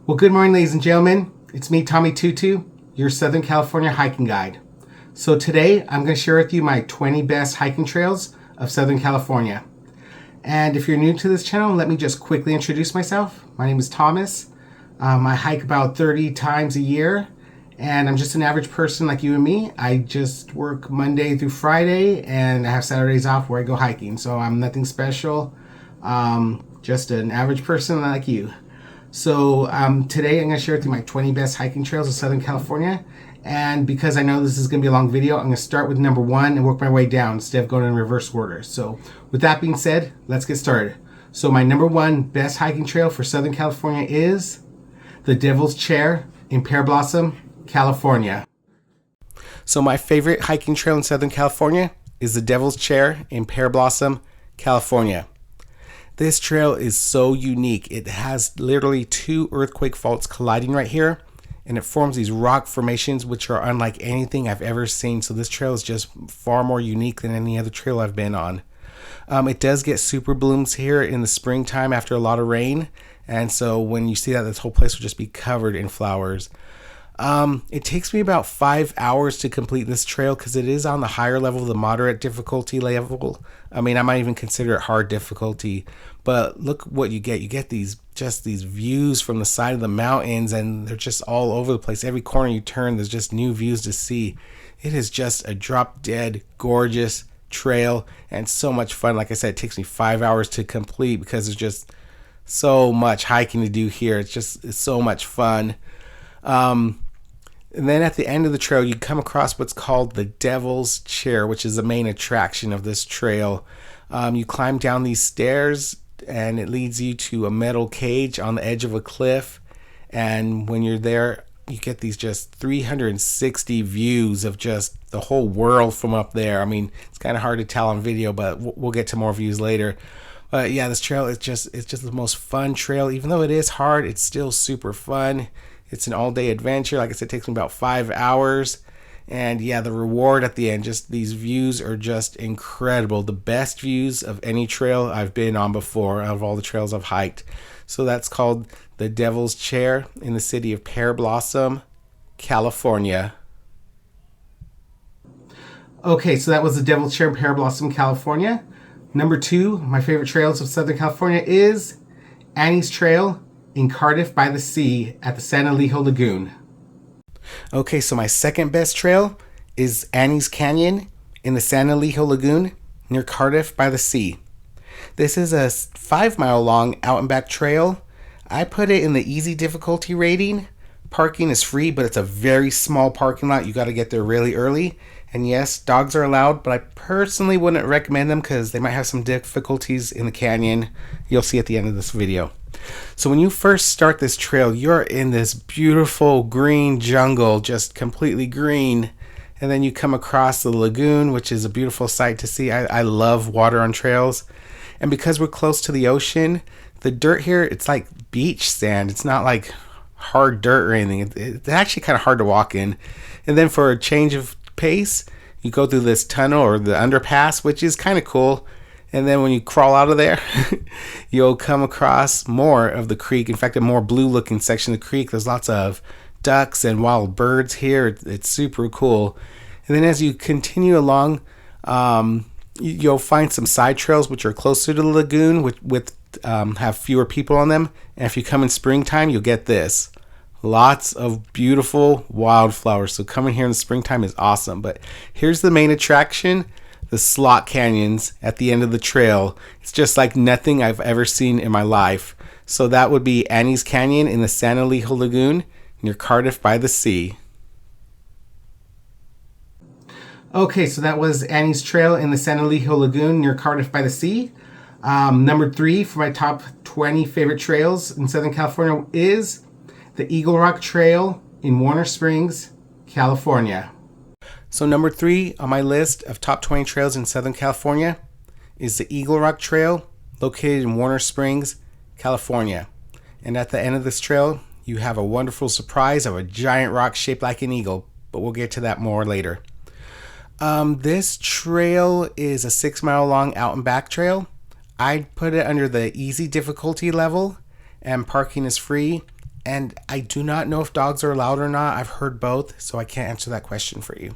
Well, good morning, ladies and gentlemen. It's me, Tommy Tutu, your Southern California hiking guide. So today, I'm going to share with you my 20 best hiking trails of Southern California. And if you're new to this channel, let me just quickly introduce myself. My name is Thomas. I hike about 30 times a year, and I'm just an average person like you and me. I just work Monday through Friday, and I have Saturdays off where I go hiking. So I'm nothing special, just an average person like you. So today I'm going to share with you my 20 best hiking trails of Southern California. And because I know this is going to be a long video, I'm going to start with number 1 and work my way down instead of going in reverse order. So with that being said, let's get started. So my number 1 best hiking trail for Southern California is the Devil's Chair in Pear Blossom, California. So my favorite hiking trail in Southern California is the Devil's Chair in Pear Blossom, California. This trail is so unique. It has literally 2 earthquake faults colliding right here, and it forms these rock formations which are unlike anything I've ever seen. So this trail is just far more unique than any other trail I've been on. It does get super blooms here in the springtime after a lot of rain, and so when you see that, this whole place will just be covered in flowers. It takes me about 5 hours to complete this trail because it is on the higher level, the moderate difficulty level. I mean, I might even consider it hard difficulty, but look what you get. You get these views from the side of the mountains, and they're just all over the place. Every corner you turn, there's just new views to see. It is just a drop dead gorgeous trail and so much fun. Like I said, it takes me 5 hours to complete because there's just so much hiking to do here. It's so much fun. And then at the end of the trail, you come across what's called the Devil's Chair, which is the main attraction of this trail. You climb down these stairs, and it leads you to a metal cage on the edge of a cliff. And when you're there, you get these just 360 views of just the whole world from up there. I mean, it's kind of hard to tell on video, but we'll get to more views later. But yeah, this trail is just the most fun trail. Even though it is hard, it's still super fun. It's an all-day adventure. Like I said, it takes me about 5 hours. And yeah, the reward at the end, just these views are just incredible. The best views of any trail I've been on before, out of all the trails I've hiked. So that's called the Devil's Chair in the city of Pear Blossom, California. Okay, so that was the Devil's Chair in Pear Blossom, California. Number 2, my favorite trails of Southern California is Annie's Trail in Cardiff by the Sea at the San Elijo Lagoon. Okay, so my second best trail is Annie's Canyon in the San Elijo Lagoon near Cardiff by the Sea. This is a 5-mile long out and back trail. I put it in the easy difficulty rating. Parking is free, but it's a very small parking lot. You got to get there really early. And yes, dogs are allowed, but I personally wouldn't recommend them because they might have some difficulties in the canyon. You'll see at the end of this video. So when you first start this trail, you're in this beautiful green jungle, just completely green. And then you come across the lagoon, which is a beautiful sight to see. I love water on trails. And because we're close to the ocean, the dirt here, it's like beach sand. It's not like hard dirt or anything. It's actually kind of hard to walk in. And then for a change of pace, you go through this tunnel or the underpass, which is kind of cool. And then when you crawl out of there, you'll come across more of the creek. In fact, a more blue looking section of the creek. There's lots of ducks and wild birds here. It's super cool. And then as you continue along, you'll find some side trails which are closer to the lagoon, with have fewer people on them. And if you come in springtime, you'll get this. Lots of beautiful wildflowers. So coming here in the springtime is awesome. But here's the main attraction. The slot canyons at the end of the trail. It's just like nothing I've ever seen in my life. So that would be Annie's Canyon in the San Elijo Lagoon near Cardiff by the Sea. Okay, so that was Annie's Trail in the San Elijo Lagoon near Cardiff by the Sea. Number 3 for my top 20 favorite trails in Southern California is the Eagle Rock Trail in Warner Springs, California. So number 3 on my list of top 20 trails in Southern California is the Eagle Rock Trail, located in Warner Springs, California. And at the end of this trail, you have a wonderful surprise of a giant rock shaped like an eagle, but we'll get to that more later. This trail is a 6 mile long out and back trail. I'd put it under the easy difficulty level, and parking is free. And I do not know if dogs are allowed or not. I've heard both, so I can't answer that question for you.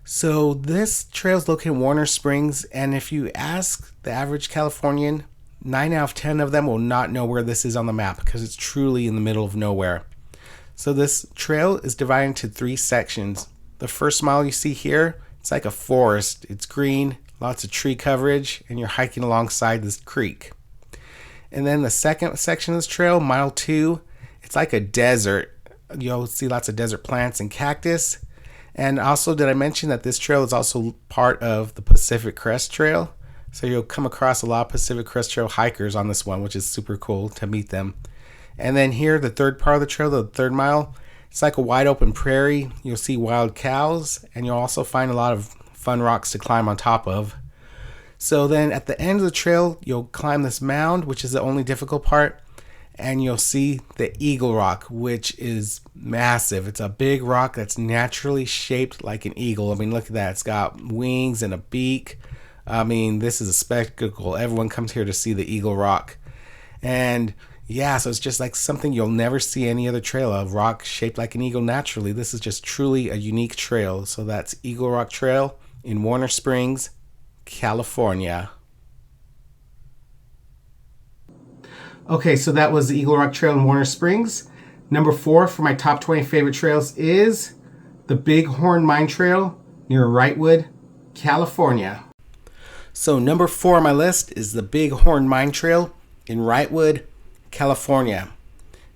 So this trail is located in Warner Springs, and if you ask the average Californian, 9 out of 10 of them will not know where this is on the map because it's truly in the middle of nowhere. So this trail is divided into 3 sections. The first mile you see here, it's like a forest. It's green, lots of tree coverage, and you're hiking alongside this creek. And then the second section of this trail, mile 2, it's like a desert. You'll see lots of desert plants and cactus. And also, did I mention that this trail is also part of the Pacific Crest Trail? So you'll come across a lot of Pacific Crest Trail hikers on this one, which is super cool to meet them. And then here, the third part of the trail, the 3rd mile, it's like a wide open prairie. You'll see wild cows, and you'll also find a lot of fun rocks to climb on top of. So then at the end of the trail, you'll climb this mound, which is the only difficult part, and you'll see the Eagle Rock, which is massive. It's a big rock that's naturally shaped like an eagle. I mean, look at that. It's got wings and a beak. I mean, this is a spectacle. Everyone comes here to see the Eagle Rock. And yeah, so it's just like something you'll never see any other trail, a rock shaped like an eagle naturally. This is just truly a unique trail. So that's Eagle Rock Trail in Warner Springs, California. Okay, so that was the Eagle Rock Trail in Warner Springs. Number 4 for my top 20 favorite trails is the Bighorn Mine Trail near Wrightwood, California. So number 4 on my list is the Bighorn Mine Trail in Wrightwood, California.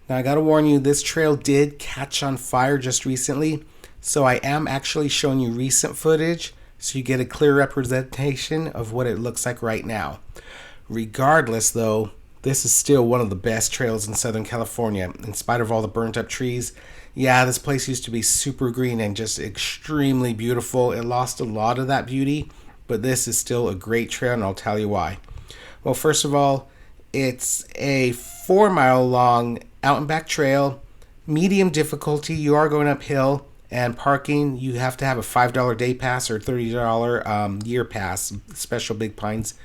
Now I gotta warn you, this trail did catch on fire just recently, so I am actually showing you recent footage so you get a clear representation of what it looks like right now. Regardless though, this is still one of the best trails in Southern California, in spite of all the burnt up trees. Yeah, this place used to be super green and just extremely beautiful. It lost a lot of that beauty, but this is still a great trail, and I'll tell you why. Well, first of all, it's a 4-mile long out and back trail, medium difficulty. You are going uphill, and parking, you have to have a $5 day pass or $30 year pass, special Big Pines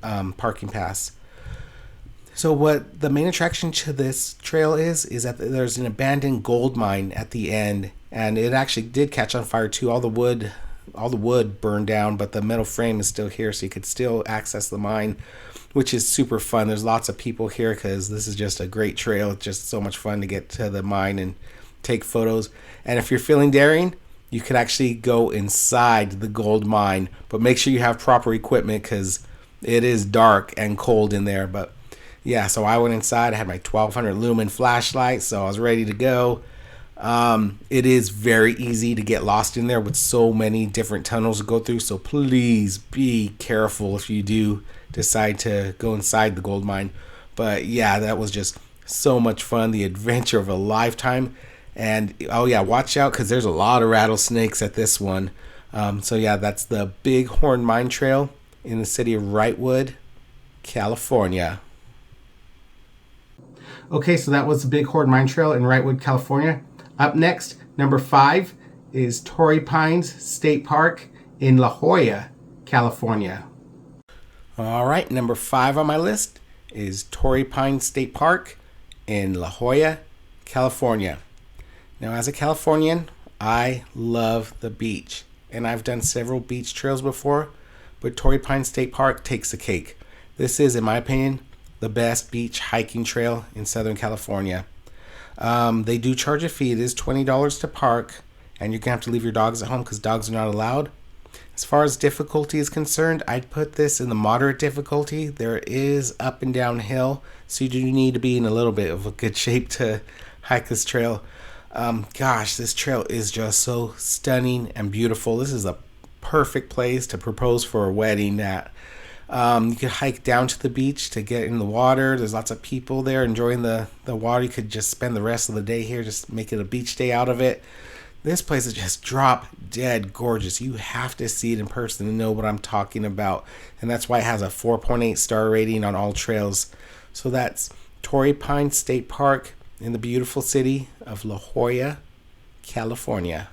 parking pass. So what the main attraction to this trail is that there's an abandoned gold mine at the end, and it actually did catch on fire too. All the wood burned down, but the metal frame is still here, so you could still access the mine, which is super fun. There's lots of people here because this is just a great trail. It's just so much fun to get to the mine and take photos. And if you're feeling daring, you could actually go inside the gold mine, but make sure you have proper equipment because it is dark and cold in there. But yeah, so I went inside. I had my 1200 lumen flashlight, so I was ready to go. It is very easy to get lost in there with so many different tunnels to go through, so please be careful if you do decide to go inside the gold mine. But yeah, that was just so much fun, the adventure of a lifetime. And oh yeah, watch out because there's a lot of rattlesnakes at this one. So yeah, that's the Bighorn Mine Trail in the city of Wrightwood, California. Okay, so that was the Bighorn Mine Trail in Wrightwood, California. Up next, number 5 is Torrey Pines State Park in La Jolla, California. All right, number 5 on my list is Torrey Pines State Park in La Jolla, California. Now, as a Californian, I love the beach, and I've done several beach trails before, but Torrey Pines State Park takes the cake. This is, in my opinion, the best beach hiking trail in Southern California. They do charge a fee. It is $20 to park, and you're going to have to leave your dogs at home because dogs are not allowed. As far as difficulty is concerned, I'd put this in the moderate difficulty. There is up and down hill, so you do need to be in a little bit of a good shape to hike this trail. Gosh, this trail is just so stunning and beautiful. This is a perfect place to propose for a wedding at. You could hike down to the beach to get in the water. There's lots of people there enjoying the water. You could just spend the rest of the day here, just make it a beach day out of it. This place is just drop dead gorgeous. You have to see it in person to know what I'm talking about. And that's why it has a 4.8 star rating on all trails. So that's Torrey Pines State Park in the beautiful city of La Jolla, California.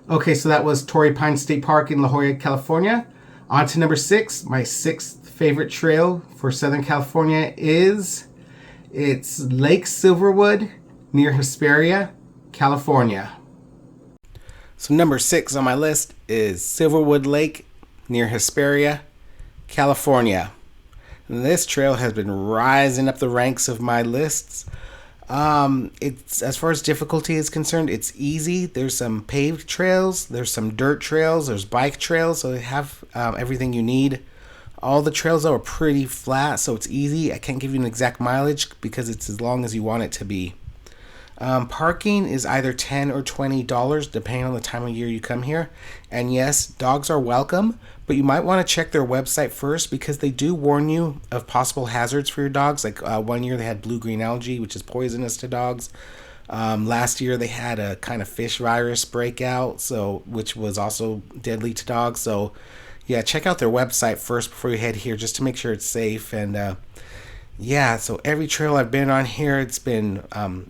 Okay, so that was Torrey Pines State Park in La Jolla, California. On to number 6. My 6th favorite trail for Southern California is it's Lake Silverwood near Hesperia, California. So number 6 on my list is Silverwood Lake near Hesperia, California. And this trail has been rising up the ranks of my lists. It's, as far as difficulty is concerned, it's easy. There's some paved trails, there's some dirt trails, there's bike trails, so they have everything you need. All the trails are pretty flat, so it's easy. I can't give you an exact mileage because it's as long as you want it to be. Parking is either $10 or $20 depending on the time of year you come here. And yes, dogs are welcome, but you might want to check their website first because they do warn you of possible hazards for your dogs. Like one year they had blue-green algae, which is poisonous to dogs. Last year they had a kind of fish virus breakout, which was also deadly to dogs. So yeah, check out their website first before you head here just to make sure it's safe. And yeah, so every trail I've been on here, it's been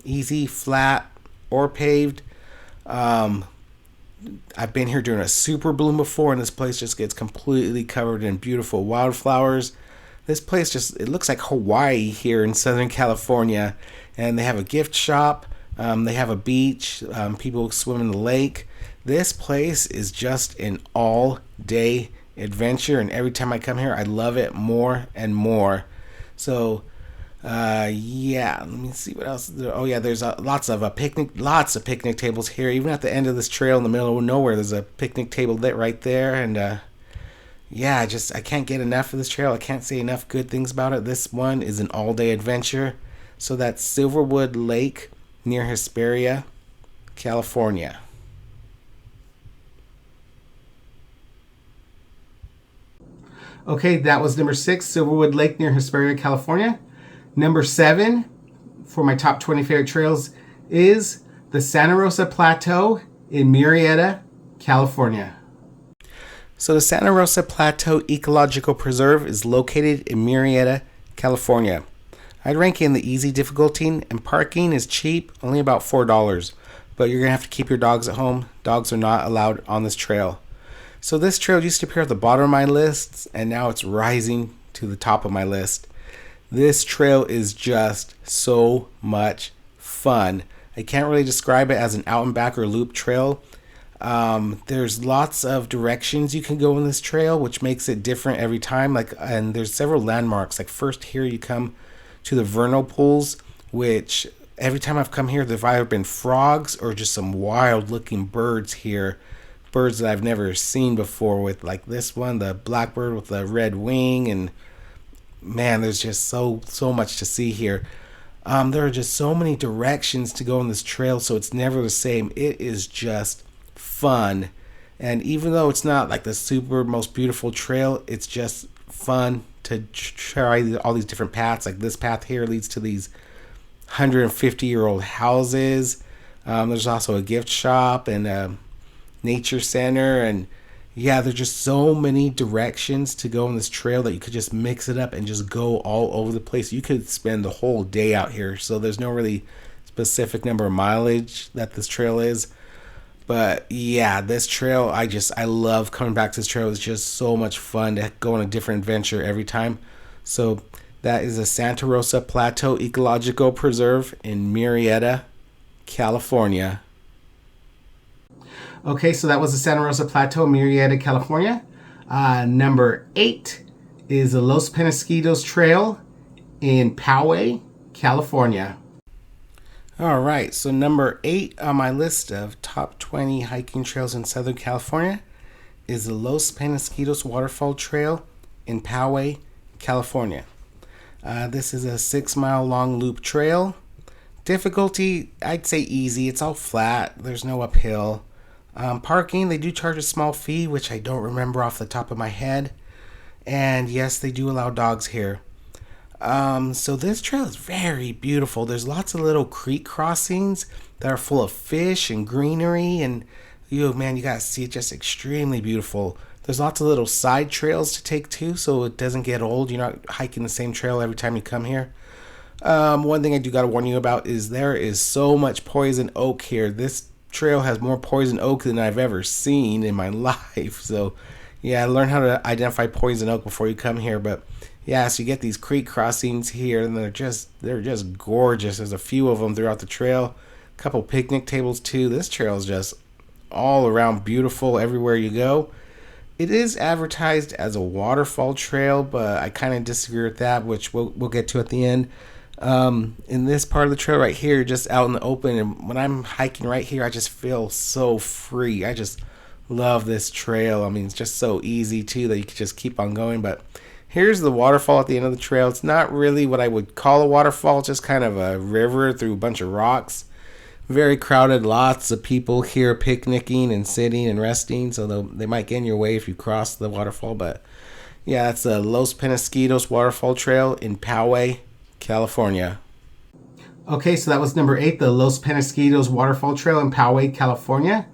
easy, flat, or paved. I've been here during a super bloom before, and this place just gets completely covered in beautiful wildflowers. This place it looks like Hawaii here in Southern California. And they have a gift shop. They have a beach. People swim in the lake. This place is just an all-day adventure, and every time I come here, I love it more and more. So, yeah, let me see what else. Oh yeah, there's lots of picnic tables here. Even at the end of this trail in the middle of nowhere, there's a picnic table lit right there. And yeah, I can't get enough of this trail. I can't say enough good things about it. This one is an all-day adventure. So that's Silverwood Lake near Hesperia, California. Okay, that was number 6, Silverwood Lake near Hesperia, California. Number 7 for my top 20 favorite trails is the Santa Rosa Plateau in Murrieta, California. So the Santa Rosa Plateau Ecological Preserve is located in Murrieta, California. I'd rank it in the easy difficulty, and parking is cheap, only about $4. But you're going to have to keep your dogs at home. Dogs are not allowed on this trail. So this trail used to appear at the bottom of my lists, and now it's rising to the top of my list. This trail is just so much fun. I can't really describe it as an out and back or loop trail. There's lots of directions you can go in this trail, which makes it different every time. And there's several landmarks. Like first here you come to the vernal pools, which every time I've come here, there've either been frogs or just some wild looking birds here. Birds that I've never seen before, with like this one, the blackbird with the red wing, and man, there's just so much to see here. There are just so many directions to go on this trail, so it's never the same. It is just fun, and even though it's not like the super most beautiful trail, it's just fun to try all these different paths. Like this path here leads to these 150-year-old houses. There's also a gift shop and a nature center, and yeah, there's just so many directions to go on this trail that you could just mix it up and just go all over the place. You could spend the whole day out here, so there's no really specific number of mileage that this trail is. But yeah, this trail, I love coming back to this trail. It's just so much fun to go on a different adventure every time. So that is the Santa Rosa Plateau Ecological Preserve in Murrieta, California. Okay, so that was the Santa Rosa Plateau, Murrieta, California. Number 8 is the Los Penasquitos Trail in Poway, California. All right, so number 8 on my list of top 20 hiking trails in Southern California is the Los Penasquitos Waterfall Trail in Poway, California. This is a 6-mile long loop trail. Difficulty, I'd say easy. It's all flat. There's no uphill. Parking, they do charge a small fee, which I don't remember off the top of my head. And yes, they do allow dogs here. So this trail is very beautiful. There's lots of little creek crossings that are full of fish and greenery. And you gotta see it, just extremely beautiful. There's lots of little side trails to take too, so it doesn't get old. You're not hiking the same trail every time you come here. One thing I do gotta warn you about is there is so much poison oak here. This trail has more poison oak than I've ever seen in my life. So yeah, learn how to identify poison oak before you come here. But yeah, so you get these creek crossings here, and they're just gorgeous. There's a few of them throughout the trail. A couple picnic tables too. This trail is just all around beautiful everywhere you go. It is advertised as a waterfall trail, but I kind of disagree with that, which we'll get to at the end. In this part of the trail right here, just out in the open, and when I'm hiking right here, I just feel so free. I just love this trail. I mean, it's just so easy too that you can just keep on going. But here's the waterfall at the end of the trail. It's not really what I would call a waterfall, just kind of a river through a bunch of rocks. Very crowded, lots of people here picnicking and sitting and resting, so they might get in your way if you cross the waterfall. But yeah, that's the Los Penasquitos Waterfall Trail in Poway, California. Okay, so that was number 8, the Los Penasquitos Waterfall Trail in Poway, California.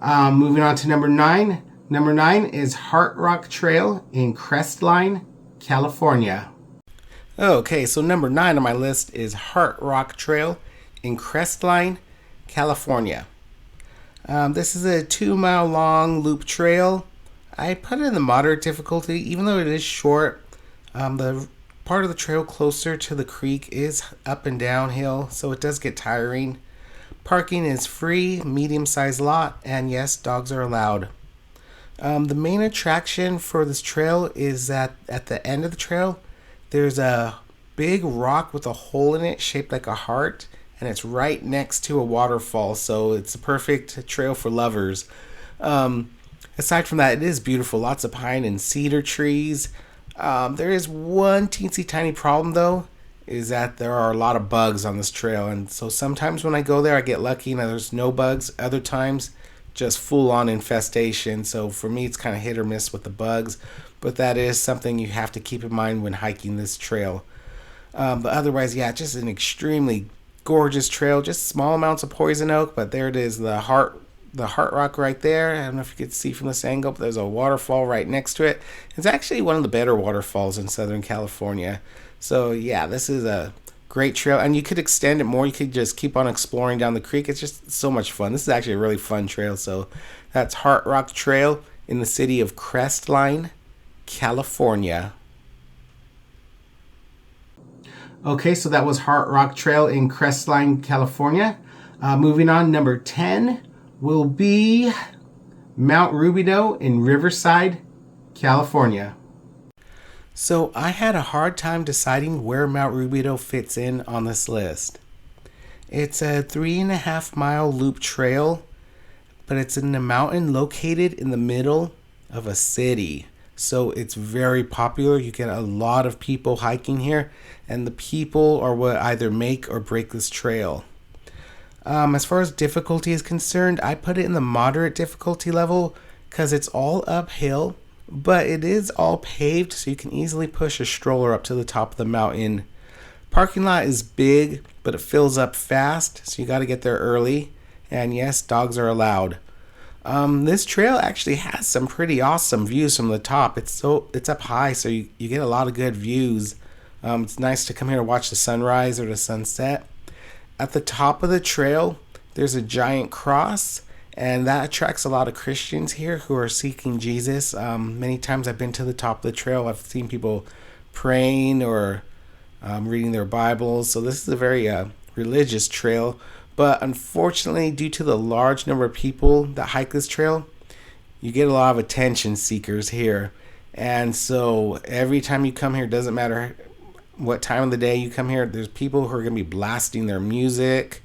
Moving on to number 9. Number 9 is Heart Rock Trail in Crestline, California. Okay, so number 9 on my list is Heart Rock Trail in Crestline, California. This is a 2-mile long loop trail. I put it in the moderate difficulty, even though it is short. The part of the trail closer to the creek is up and downhill, so it does get tiring. Parking is free, medium-sized lot, and yes, dogs are allowed. The main attraction for this trail is that at the end of the trail, there's a big rock with a hole in it shaped like a heart, and it's right next to a waterfall, so it's a perfect trail for lovers. Aside from that, it is beautiful. Lots of pine and cedar trees. There is one teensy tiny problem, though, is that there are a lot of bugs on this trail, and so sometimes when I go there, I get lucky and there's no bugs. Other times, just full-on infestation. So for me, it's kind of hit or miss with the bugs, but that is something you have to keep in mind when hiking this trail. But otherwise, yeah, just an extremely gorgeous trail. Just small amounts of poison oak, but there it is, the heart rock right there. I don't know if you can see from this angle, but there's a waterfall right next to it. It's actually one of the better waterfalls in Southern California. So yeah, this is a great trail, and you could extend it more. You could just keep on exploring down the creek. It's just so much fun. This is actually a really fun trail. So that's Heart Rock Trail in the city of Crestline, California. Okay, so that was Heart Rock Trail in Crestline, California. Moving on, number 10 will be Mount Rubidoux in Riverside, California. So I had a hard time deciding where Mount Rubidoux fits in on this list. It's a 3.5-mile loop trail, but it's in a mountain located in the middle of a city. So it's very popular. You get a lot of people hiking here, and the people are what either make or break this trail. As far as difficulty is concerned, I put it in the moderate difficulty level because it's all uphill, but it is all paved, so you can easily push a stroller up to the top of the mountain. Parking lot is big, but it fills up fast, so you got to get there early. And yes, dogs are allowed. This trail actually has some pretty awesome views from the top. It's up high, so you get a lot of good views. It's nice to come here to watch the sunrise or the sunset. At the top of the trail, there's a giant cross, and that attracts a lot of Christians here who are seeking Jesus. Many times I've been to the top of the trail. I've seen people praying or reading their Bibles. So this is a very religious trail. But unfortunately, due to the large number of people that hike this trail, you get a lot of attention seekers here. And so every time you come here, doesn't matter what time of the day you come here, there's people who are going to be blasting their music.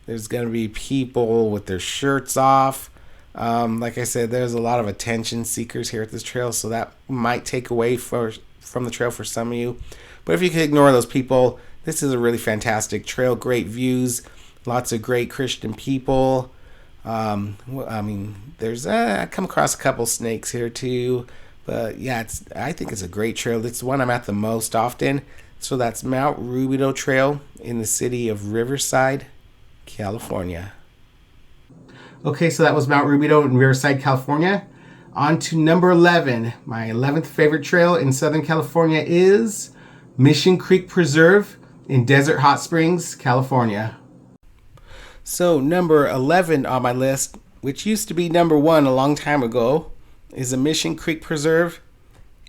There's going to be people with their shirts off. Like I said, there's a lot of attention seekers here at this trail, so that might take away from the trail for some of you. But if you could ignore those people, this is a really fantastic trail. Great views, lots of great Christian people. I come across a couple snakes here too. But yeah, I think it's a great trail. It's the one I'm at the most often. So that's Mount Rubidoux Trail in the city of Riverside, California. Okay, so that was Mount Rubidoux in Riverside, California. On to number 11. My 11th favorite trail in Southern California is Mission Creek Preserve in Desert Hot Springs, California. So number 11 on my list, which used to be number 1 a long time ago, is the Mission Creek Preserve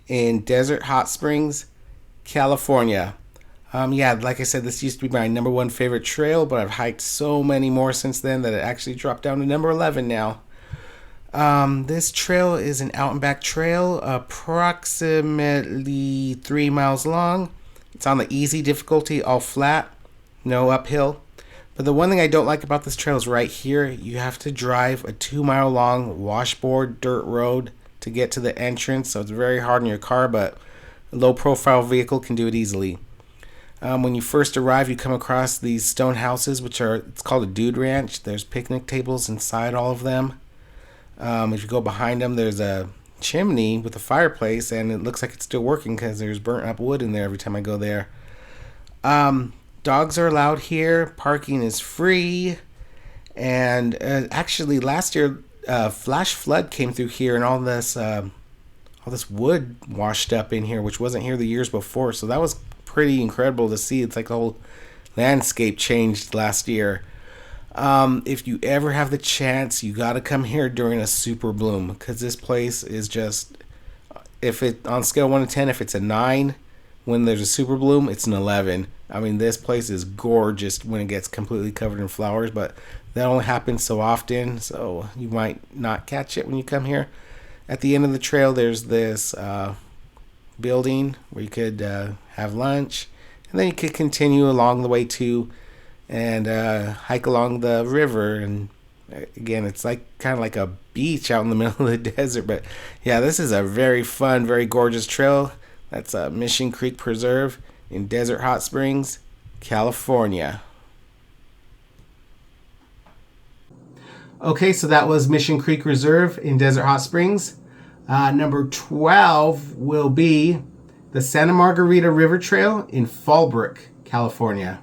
in Desert Hot Springs, California. Yeah, like I said, this used to be my number 1 favorite trail, but I've hiked so many more since then that it actually dropped down to number 11 now. This trail is an out and back trail, approximately 3 miles long. It's on the easy difficulty, all flat, no uphill. But the one thing I don't like about this trail is right here, you have to drive a 2-mile long washboard dirt road to get to the entrance, so it's very hard in your car, but a low profile vehicle can do it easily. When you first arrive, you come across these stone houses, it's called a dude ranch. There's picnic tables inside all of them. If you go behind them, there's a chimney with a fireplace, and it looks like it's still working because there's burnt up wood in there every time I go there. Dogs are allowed here. Parking is free. And actually, last year, flash flood came through here, and all this wood washed up in here, which wasn't here the years before. So that was pretty incredible to see. It's like the whole landscape changed last year. If you ever have the chance, you got to come here during a super bloom, because this place is just, on scale 1 to 10, if it's a 9 when there's a super bloom, it's an 11. I mean, this place is gorgeous when it gets completely covered in flowers, but that only happens so often, so you might not catch it when you come here. At the end of the trail, there's this building where you could have lunch, and then you could continue along the way too, and hike along the river. And again, it's like kind of like a beach out in the middle of the desert. But yeah, this is a very fun, very gorgeous trail. That's Mission Creek Preserve in Desert Hot Springs, California. Okay, so that was Mission Creek Reserve in Desert Hot Springs. Number 12 will be the Santa Margarita River Trail in Fallbrook, California.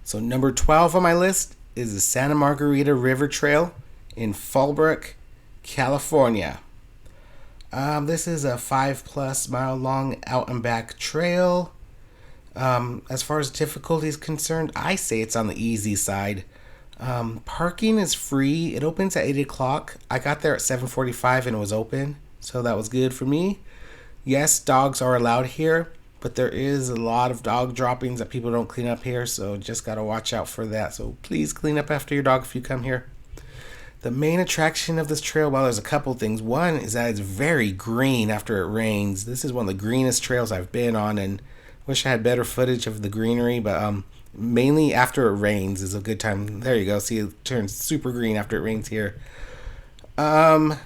So number 12 on my list is the Santa Margarita River Trail in Fallbrook, California. This is a 5+ mile long out and back trail. As far as difficulty is concerned, I say it's on the easy side. Parking is free. It opens at 8 o'clock. I got there at 7:45 and it was open, so that was good for me. Yes, dogs are allowed here, but there is a lot of dog droppings that people don't clean up here, so just gotta watch out for that. So please clean up after your dog if you come here. The main attraction of this trail, well, there's a couple things. One is that it's very green after it rains. This is one of the greenest trails I've been on, and wish I had better footage of the greenery, but mainly after it rains is a good time. There you go. See, it turns super green after it rains here. One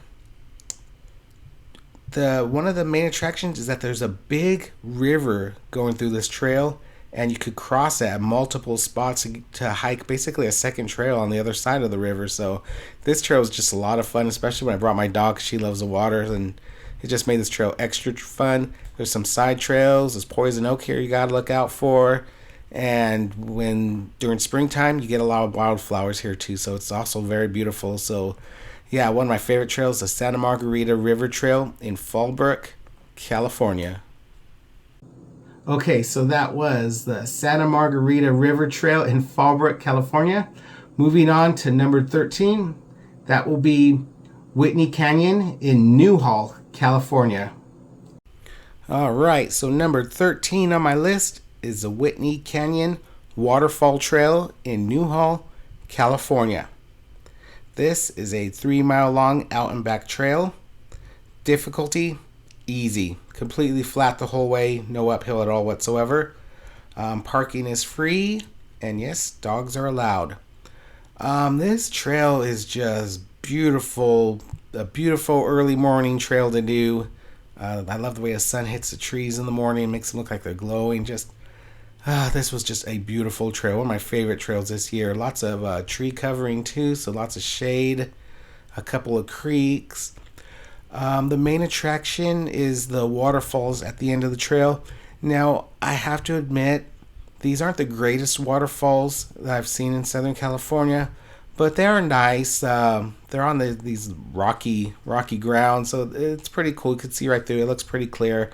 of the main attractions is that there's a big river going through this trail, and you could cross it at multiple spots to hike basically a second trail on the other side of the river. So this trail is just a lot of fun, especially when I brought my dog. She loves the water, and it just made this trail extra fun. There's some side trails. There's poison oak here you got to look out for. And during springtime, you get a lot of wildflowers here too, so it's also very beautiful. So yeah, one of my favorite trails, the Santa Margarita River Trail in Fallbrook, California. Okay, so that was the Santa Margarita River Trail in Fallbrook, California. Moving on to number 13, that will be Whitney Canyon in Newhall, California. All right, so number 13 on my list is the Whitney Canyon Waterfall Trail in Newhall, California. This is a 3-mile long out and back trail. Difficulty, easy. Completely flat the whole way, no uphill at all whatsoever. Parking is free, and yes, dogs are allowed. This trail is just beautiful. A beautiful early morning trail to do. I love the way the sun hits the trees in the morning, makes them look like they're glowing. This was just a beautiful trail. One of my favorite trails this year. Lots of tree covering too, so lots of shade. A couple of creeks. The main attraction is the waterfalls at the end of the trail. Now, I have to admit, these aren't the greatest waterfalls that I've seen in Southern California, but they are nice. They're on these rocky ground, so it's pretty cool. You can see right through it. It looks pretty clear.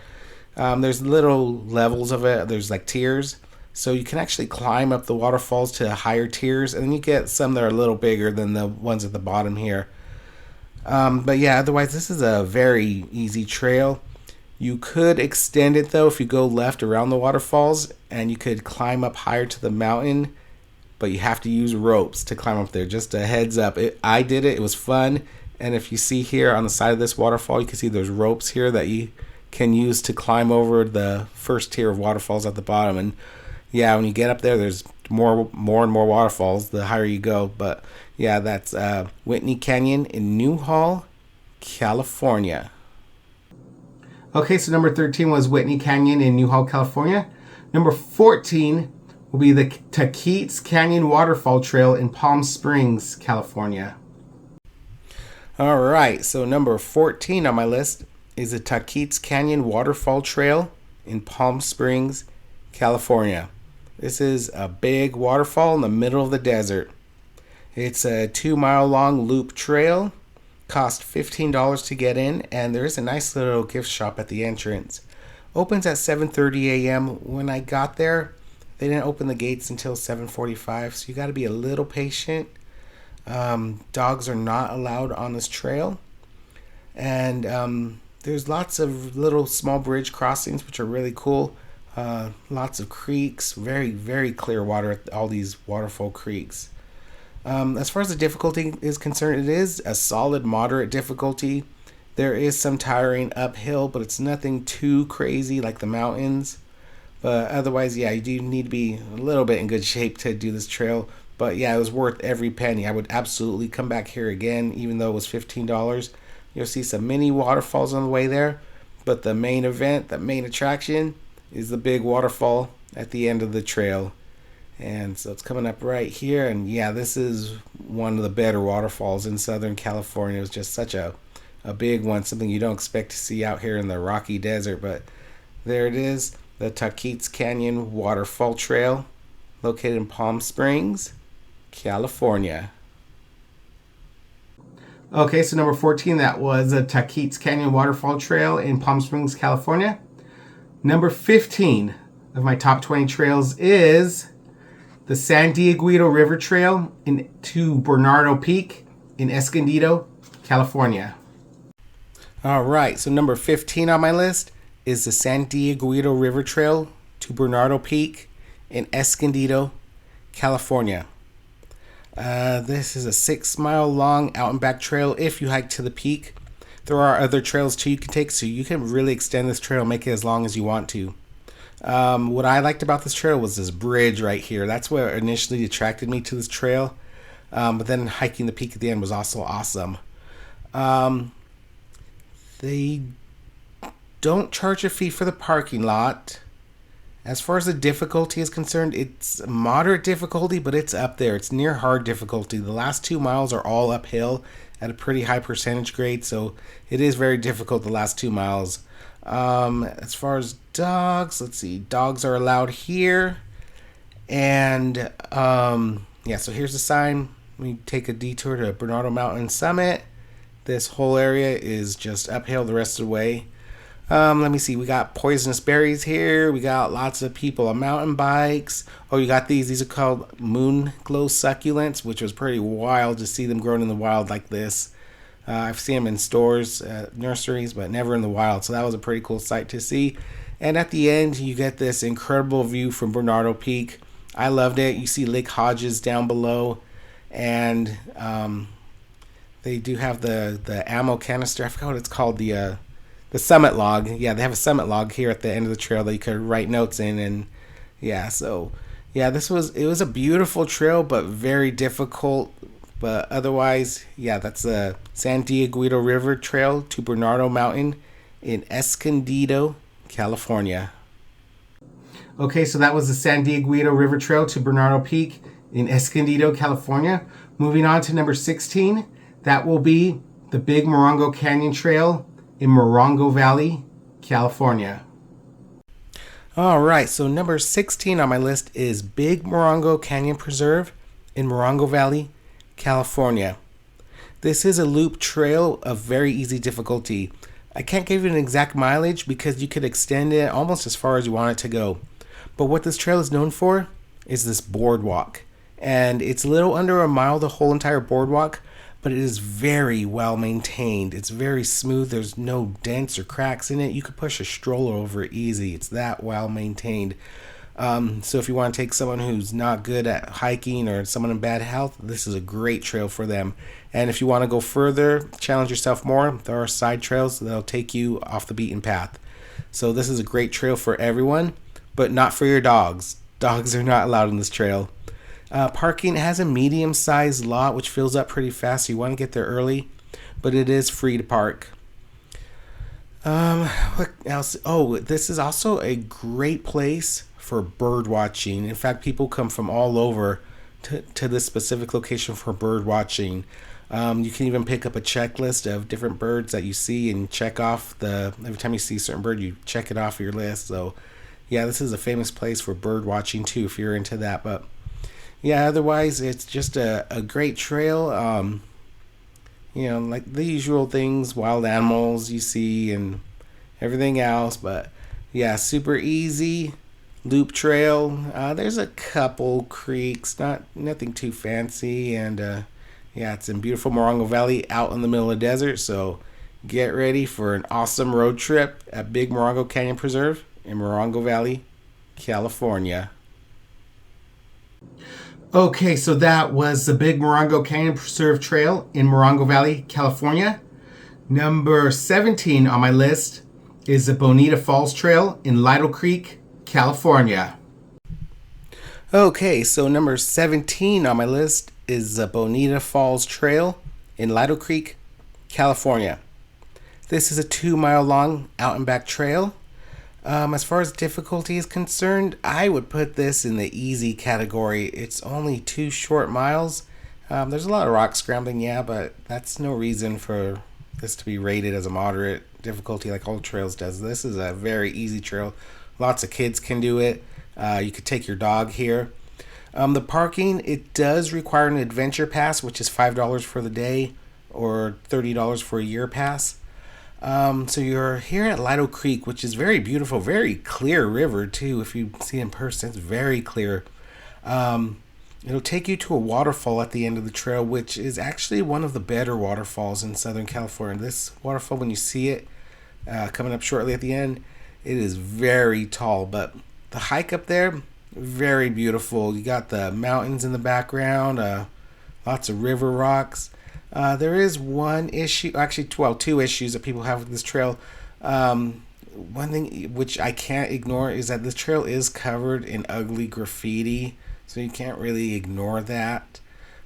There's little levels of it. There's like tiers. So you can actually climb up the waterfalls to higher tiers, and then you get some that are a little bigger than the ones at the bottom here. But yeah, otherwise this is a very easy trail. You could extend it though if you go left around the waterfalls, and you could climb up higher to the mountain, but you have to use ropes to climb up there. Just a heads up. I did it. It was fun. And if you see here on the side of this waterfall, you can see there's ropes here that you can use to climb over the first tier of waterfalls at the bottom. And yeah, when you get up there, there's more and more waterfalls the higher you go. But yeah, that's Whitney Canyon in Newhall, California. Okay, so number 13 was Whitney Canyon in Newhall, California. Number 14 will be the Taquitos Canyon Waterfall Trail in Palm Springs, California. All right, so number 14 on my list is the Taquitos Canyon Waterfall Trail in Palm Springs, California. This is a big waterfall in the middle of the desert. It's a 2-mile long loop trail. Cost $15 to get in, and there is a nice little gift shop at the entrance. Opens at 7:30 a.m. When I got there, they didn't open the gates until 7:45, so you got to be a little patient. Dogs are not allowed on this trail, and there's lots of little small bridge crossings, which are really cool. Lots of creeks, very, very clear water at all these waterfall creeks. As far as the difficulty is concerned, it is a solid moderate difficulty. There is some tiring uphill, but it's nothing too crazy like the mountains. But otherwise, yeah, you do need to be a little bit in good shape to do this trail. But yeah, it was worth every penny. I would absolutely come back here again, even though it was $15. You'll see some mini waterfalls on the way there. But the main event, the main attraction, is the big waterfall at the end of the trail. And so it's coming up right here. And yeah, this is one of the better waterfalls in Southern California. It was just such a big one, something you don't expect to see out here in the Rocky Desert. But there it is, the Taquitos Canyon Waterfall Trail, located in Palm Springs, California. Okay, so number 14, that was the Taquitos Canyon Waterfall Trail in Palm Springs, California. Number 15 of my top 20 trails is the San Dieguito River Trail to Bernardo Peak in Escondido, California. All right, so number 15 on my list is the San Dieguito River Trail to Bernardo Peak in Escondido, California. This is a 6-mile long out and back trail if you hike to the peak. There are other trails too you can take, so you can really extend this trail, make it as long as you want to. What I liked about this trail was this bridge right here. That's what initially attracted me to this trail. But then hiking the peak at the end was also awesome. They don't charge a fee for the parking lot. As far as the difficulty is concerned, it's moderate difficulty, but it's up there. It's near hard difficulty. The last 2 miles are all uphill at a pretty high percentage grade, so it is very difficult the last 2 miles. As far as dogs, let's see. Dogs are allowed here. And yeah, so here's the sign. We take a detour to Bernardo Mountain Summit. This whole area is just uphill the rest of the way. Let me see. We got poisonous berries here. We got lots of people on mountain bikes. Oh, you got these. These are called moon glow succulents, which was pretty wild to see them growing in the wild like this. I've seen them in stores, nurseries, but never in the wild. So that was a pretty cool sight to see. And at the end, you get this incredible view from Bernardo Peak. I loved it. You see Lake Hodges down below. And they do have the ammo canister. I forgot what it's called. The summit log. Yeah, they have a summit log here at the end of the trail that you could write notes in. And yeah, so yeah, it was a beautiful trail, but very difficult. But otherwise, yeah, that's the San Dieguito River Trail to Bernardo Mountain in Escondido, California. Okay, so that was the San Dieguito River Trail to Bernardo Peak in Escondido, California. Moving on to number 16, that will be the Big Morongo Canyon Trail in Morongo Valley, California. All right, so number 16 on my list is Big Morongo Canyon Preserve in Morongo Valley, California. This is a loop trail of very easy difficulty. I can't give you an exact mileage because you could extend it almost as far as you want it to go. But what this trail is known for is this boardwalk. And it's a little under a mile, the whole entire boardwalk, but it is very well maintained. It's very smooth. There's no dents or cracks in it. You could push a stroller over it easy. It's that well maintained. So if you want to take someone who's not good at hiking or someone in bad health, this is a great trail for them. And if you want to go further, challenge yourself more, there are side trails that'll take you off the beaten path. So this is a great trail for everyone, but not for your dogs. Dogs are not allowed on this trail. Parking has a medium-sized lot which fills up pretty fast, so you want to get there early, but it is free to park. What else? Oh, this is also a great place for bird watching. In fact, people come from all over to this specific location for bird watching. You can even pick up a checklist of different birds that you see and check off every time you see a certain bird, you check it off your list. So yeah, this is a famous place for bird watching too, if you're into that. But yeah, otherwise it's just a great trail. Like the usual things, wild animals you see and everything else. But yeah, super easy loop trail. There's a couple creeks, nothing too fancy, and yeah, it's in beautiful Morongo Valley out in the middle of the desert. So get ready for an awesome road trip at Big Morongo Canyon Preserve in Morongo Valley, California. Okay, so that was the Big Morongo Canyon Preserve Trail in Morongo Valley, California. Number 17 on my list is the Bonita Falls Trail in Lytle Creek, California. Okay, so number 17 on my list is the Bonita Falls Trail in Lytle Creek, California. This is a 2-mile long out and back trail. As far as difficulty is concerned, I would put this in the easy category. It's only 2 short miles. There's a lot of rock scrambling, yeah, but that's no reason for this to be rated as a moderate difficulty like all trails does. This is a very easy trail. Lots of kids can do it. You could take your dog here. The parking, it does require an adventure pass, which is $5 for the day or $30 for a year pass. So you're here at Lytle Creek, which is very beautiful, very clear river too. If you see it in person, it's very clear. It'll take you to a waterfall at the end of the trail, which is actually one of the better waterfalls in Southern California. This waterfall, when you see it coming up shortly at the end, it is very tall, but the hike up there, very beautiful. You got the mountains in the background, lots of river rocks. There is one issue, actually, two issues that people have with this trail. One thing which I can't ignore is that this trail is covered in ugly graffiti, so you can't really ignore that.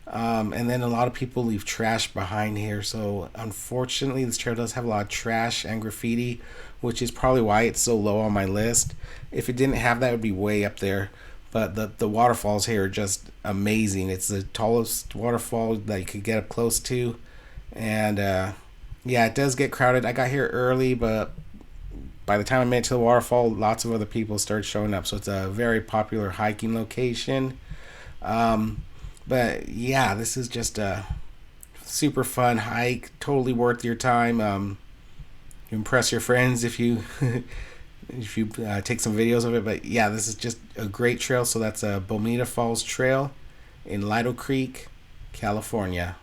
And then a lot of people leave trash behind here, so unfortunately this trail does have a lot of trash and graffiti, which is probably why it's so low on my list. If it didn't have that, it would be way up there. But the waterfalls here are just amazing. It's the tallest waterfall that you could get up close to. And yeah, it does get crowded. I got here early, but by the time I made it to the waterfall, lots of other people started showing up. So it's a very popular hiking location. But yeah, this is just a super fun hike. Totally worth your time. Impress your friends if you if you take some videos of it. But yeah, this is just a great trail. So that's a Bonita Falls Trail in Lytle Creek, California.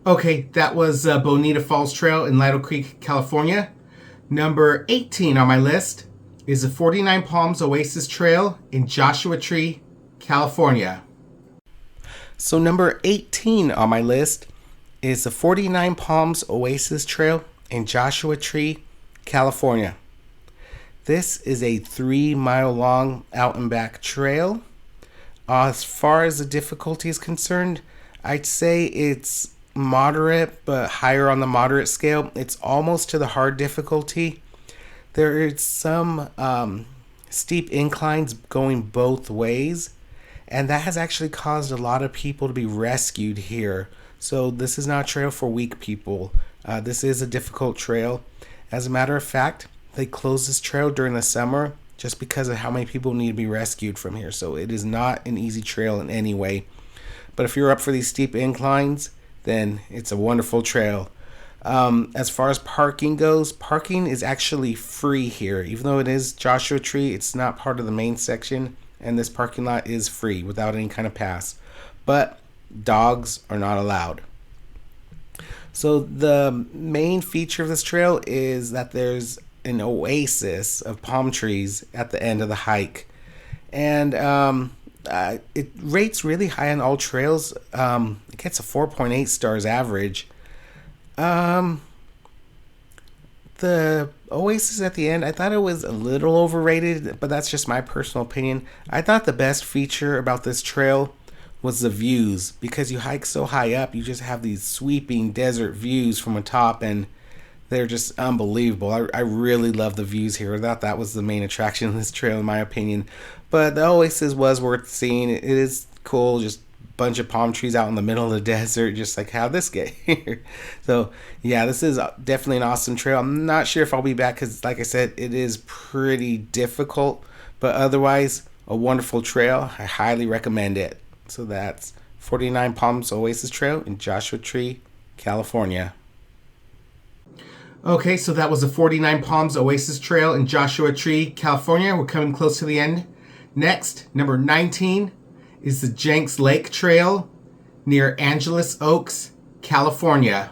Okay, that was Bonita Falls Trail in Lytle Creek, California. Number 18 on my list is the 49 Palms Oasis Trail in Joshua Tree, California. So number 18 on my list is the 49 Palms Oasis Trail in Joshua Tree, California. This is a 3-mile long out and back trail. As far as the difficulty is concerned, I'd say it's moderate, but higher on the moderate scale. It's almost to the hard difficulty. There is some steep inclines going both ways, and that has actually caused a lot of people to be rescued here. So this is not a trail for weak people. This is a difficult trail. As a matter of fact, they close this trail during the summer just because of how many people need to be rescued from here. So it is not an easy trail in any way. But if you're up for these steep inclines, then it's a wonderful trail. As far as parking goes, parking is actually free here. Even though it is Joshua Tree, it's not part of the main section, and this parking lot is free without any kind of pass. But dogs are not allowed. So the main feature of this trail is that there's an oasis of palm trees at the end of the hike. And it rates really high on all trails. It gets a 4.8 stars average. The oasis at the end, I thought it was a little overrated, but that's just my personal opinion. I thought the best feature about this trail was the views, because you hike so high up, you just have these sweeping desert views from the top, and they're just unbelievable. I really love the views here. I thought that was the main attraction of this trail, in my opinion. But the oasis was worth seeing. It is cool, just bunch of palm trees out in the middle of the desert, just like how this get here. So yeah, this is definitely an awesome trail. I'm not sure if I'll be back because, like I said, it is pretty difficult, but otherwise a wonderful trail. I highly recommend it. So that's 49 Palms Oasis Trail in Joshua Tree, California. Okay, so that was the 49 Palms Oasis Trail in Joshua Tree, California. We're coming close to the end. Next, number 19 is the Jenks Lake Trail near Angeles Oaks, California.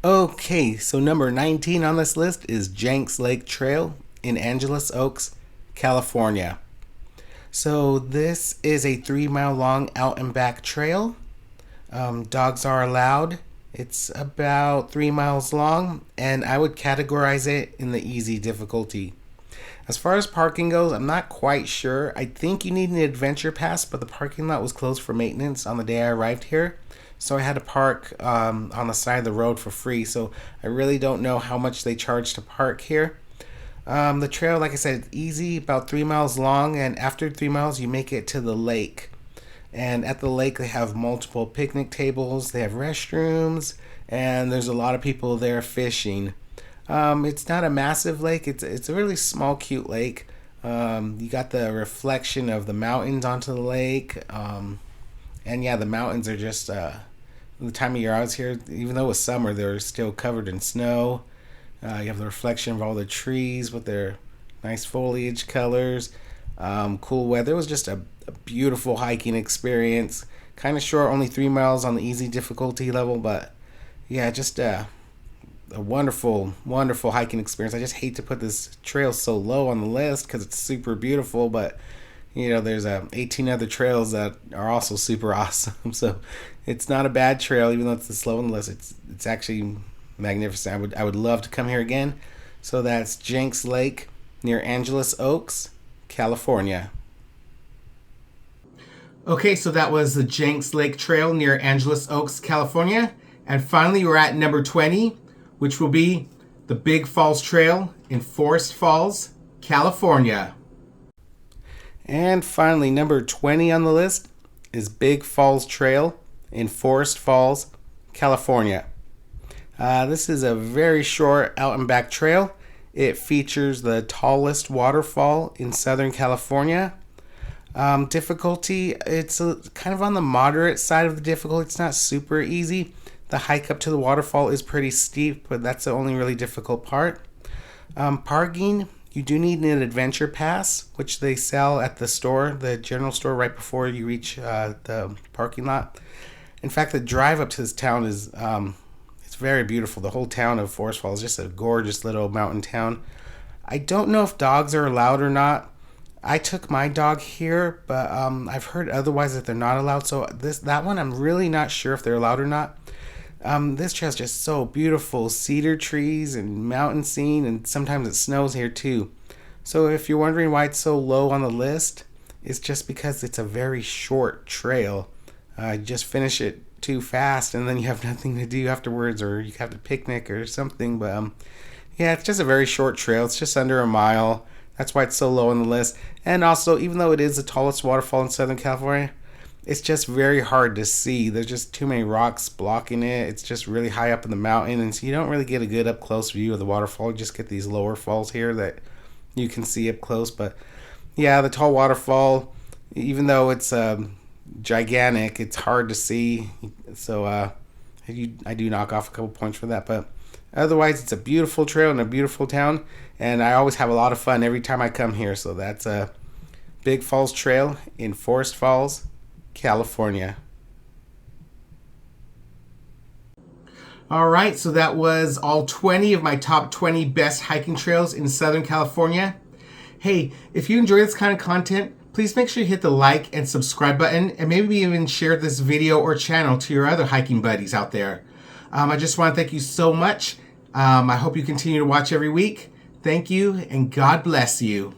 Okay, so number 19 on this list is Jenks Lake Trail in Angeles Oaks, California. So this is a 3-mile long out and back trail. Dogs are allowed. It's about 3 miles long, and I would categorize it in the easy difficulty. As far as parking goes, I'm not quite sure. I think you need an adventure pass, but the parking lot was closed for maintenance on the day I arrived here. So I had to park on the side of the road for free. So I really don't know how much they charge to park here. The trail, like I said, is easy, about 3 miles long, and after 3 miles you make it to the lake. And at the lake they have multiple picnic tables, they have restrooms, and there's a lot of people there fishing. It's not a massive lake. It's a really small, cute lake. You got the reflection of the mountains onto the lake. And yeah, the mountains are just, the time of year I was here, even though it was summer, they're still covered in snow. You have the reflection of all the trees with their nice foliage colors. Cool weather. It was just a beautiful hiking experience. Kind of short, only 3 miles on the easy difficulty level, but yeah, just a wonderful hiking experience. I just hate to put this trail so low on the list because it's super beautiful, but you know, there's 18 other trails that are also super awesome. So it's not a bad trail, even though it's this low on the list. It's actually magnificent. I would love to come here again. So that's Jenks Lake near Angeles Oaks, California. Okay, so that was the Jenks Lake Trail near Angeles Oaks, California. And finally, we're at number 20, which will be the Big Falls Trail in Forest Falls, California. And finally, number 20 on the list is Big Falls Trail in Forest Falls, California. This is a very short out and back trail. It features the tallest waterfall in Southern California. Difficulty, it's kind of on the moderate side of the difficulty. It's not super easy. The hike up to the waterfall is pretty steep, but that's the only really difficult part. Parking, you do need an adventure pass, which they sell at the store, the general store, right before you reach the parking lot. In fact, the drive up to this town is it's very beautiful. The whole town of Forest Falls is just a gorgeous little mountain town. I don't know if dogs are allowed or not. I took my dog here, but I've heard otherwise that they're not allowed. So that one, I'm really not sure if they're allowed or not. This trail is just so beautiful. Cedar trees and mountain scene, and sometimes it snows here too. So if you're wondering why it's so low on the list, it's just because it's a very short trail. You just finish it too fast, and then you have nothing to do afterwards, or you have to picnic or something. But yeah, it's just a very short trail. It's just under a mile. That's why it's so low on the list. And also, even though it is the tallest waterfall in Southern California, it's just very hard to see. There's just too many rocks blocking it. It's just really high up in the mountain, and so you don't really get a good up close view of the waterfall. You just get these lower falls here that you can see up close. But yeah, the tall waterfall, even though it's gigantic, it's hard to see. So I do knock off a couple points for that, but otherwise it's a beautiful trail and a beautiful town, and I always have a lot of fun every time I come here. So that's a Big Falls Trail in Forest Falls, California. All right, so that was all 20 of my top 20 best hiking trails in Southern California. Hey, if you enjoy this kind of content, please make sure you hit the like and subscribe button, and maybe even share this video or channel to your other hiking buddies out there. I just want to thank you so much. I hope you continue to watch every week. Thank you, and God bless you.